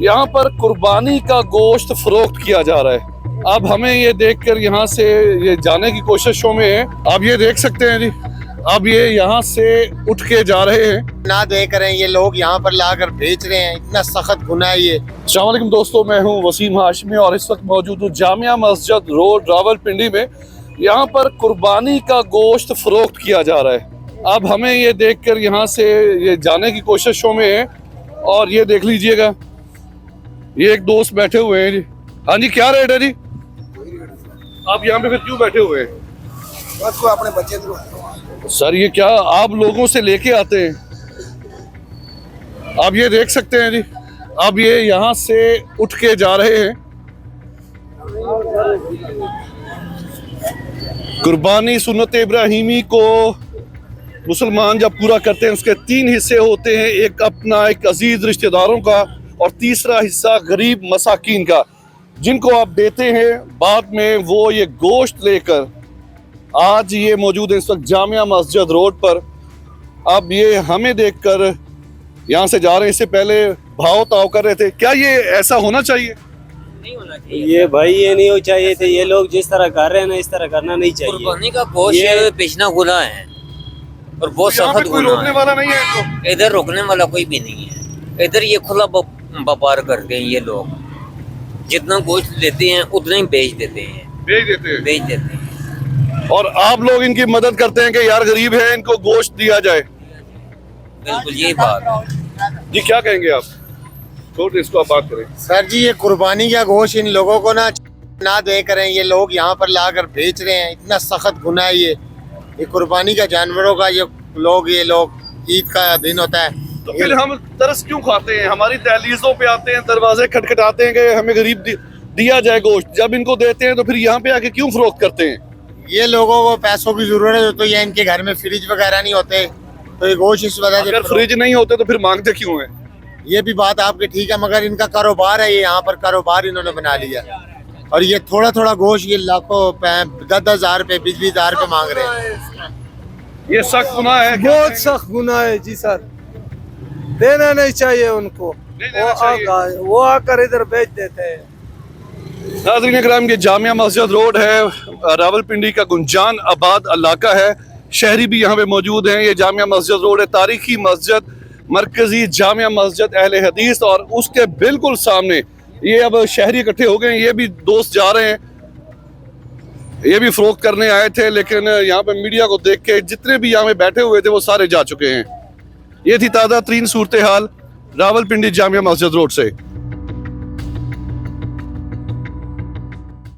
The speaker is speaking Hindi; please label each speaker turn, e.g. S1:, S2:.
S1: यहाँ पर कुर्बानी का गोश्त फरोख्त किया जा रहा है। अब हमें ये देखकर यहाँ से ये जाने की कोशिशों में है। आप ये देख सकते हैं जी, अब ये यहाँ से उठ के जा रहे हैं।
S2: ना देख रहे हैं ये लोग यहाँ पर लाकर बेच रहे हैं, इतना सख्त गुनाह है ये।
S1: अस्सलाम वालेकुम दोस्तों, मैं हूँ वसीम हाशमी और इस वक्त मौजूद हूँ जामिया मस्जिद रोड रावलपिंडी में। यहाँ पर कुर्बानी का गोश्त फरोख्त किया जा रहा है। अब हमें ये देखकर यहाँ से ये जाने की कोशिशों में है। और ये देख लीजिएगा, ये एक दोस्त बैठे हुए हैं जी। हाँ जी, क्या रेट है जी? आप यहाँ पे फिर क्यों बैठे हुए हैं?
S2: बस अपने बच्चे
S1: सर ये क्या आप लोगों से लेके आते हैं? आप ये देख सकते हैं जी, अब ये यहाँ से उठ के जा रहे हैं। कुर्बानी सुन्नत इब्राहिमी को मुसलमान जब पूरा करते हैं उसके 3 हिस्से होते हैं, एक अपना, एक अजीज रिश्तेदारों का और तीसरा हिस्सा गरीब मसाकीन का, जिनको आप देते हैं बाद में वो ये गोश्त लेकर। आज ये मौजूद है इस वक्त जामिया मस्जिद रोड पर। अब ये हमें देखकर यहाँ से जा रहे हैं। इससे पहले भाव ताव कर रहे थे। क्या ये ऐसा होना चाहिए?
S3: नहीं होना चाहिए
S4: ये भाई, ये नहीं हो चाहिए थे। ये लोग जिस तरह कर रहे हैं ना, इस तरह करना नहीं चाहिए।
S3: कुर्बानी का गोश्त बेचना गुनाह है और बहुत
S1: यहाँ पे
S3: सख्त
S1: कोई
S3: गुनाह
S1: रोकने
S3: है।
S1: वाला नहीं है इनको।
S3: इधर रोकने वाला कोई भी नहीं है। इधर ये खुला व्यापार करते हैं ये लोग। जितना गोश्त लेते हैं उतना ही बेच देते हैं, बेच देते हैं।
S1: और आप लोग इनकी मदद करते हैं कि यार गरीब है, इनको गोश्त दिया जाए।
S3: बिल्कुल यही बात है।
S1: जी क्या कहेंगे आप? छोड़ इसको, आप बात करें।
S2: सर जी, ये कुर्बानी का गोश्त इन लोगों को ना देख रहे हैं ये लोग यहाँ पर लाकर बेच रहे हैं, इतना सख्त गुनाह है ये कुर्बानी का जानवरों का। ये लोग ईद का दिन होता है
S1: तो फिर हम तरस क्यों खाते हैं? हमारी दहलीजों पे आते हैं, दरवाजे खटखटाते हैं कि हमें गरीब दिया जाए गोश्त। जब इनको देते हैं तो फिर यहाँ पे आके क्यों फरोख्त करते हैं?
S2: ये लोगों को पैसों की जरूरत है, तो ये इनके घर में फ्रिज वगैरह नहीं होते, तो ये गोश्त इस वजह से।
S1: अगर फ्रिज नहीं होते तो फिर मांगते क्यों हैं?
S2: ये भी बात आपकी ठीक है, मगर इनका कारोबार है, ये यहाँ पर कारोबार इन्होंने बना लिया। और ये थोड़ा थोड़ा गोश्त ये लाखों 10-10 हजार रुपए 20-20 हजार रुपए मांग रहे हैं।
S1: ये सख्त गुनाह है।
S5: बहुत सख्त गुनाह है जी सर, देना नहीं चाहिए उनको। वो आकर इधर बेच देते हैं।
S1: नाज़रीन इकराम, ये जामिया मस्जिद रोड है, रावलपिंडी का गुंजान आबाद इलाका है। शहरी भी यहाँ पे मौजूद हैं। ये जामिया मस्जिद रोड है, तारीखी मस्जिद, मरकजी जामिया मस्जिद अहले हदीस। और उसके बिल्कुल सामने ये अब शहरी इकट्ठे हो गए हैं। ये भी दोस्त जा रहे हैं, ये भी फरोख्त करने आए थे, लेकिन यहाँ पे मीडिया को देख के जितने भी यहाँ पे बैठे हुए थे वो सारे जा चुके हैं। ये थी ताज़ा तरीन सूरत हाल रावलपिंडी जामिया मस्जिद रोड से।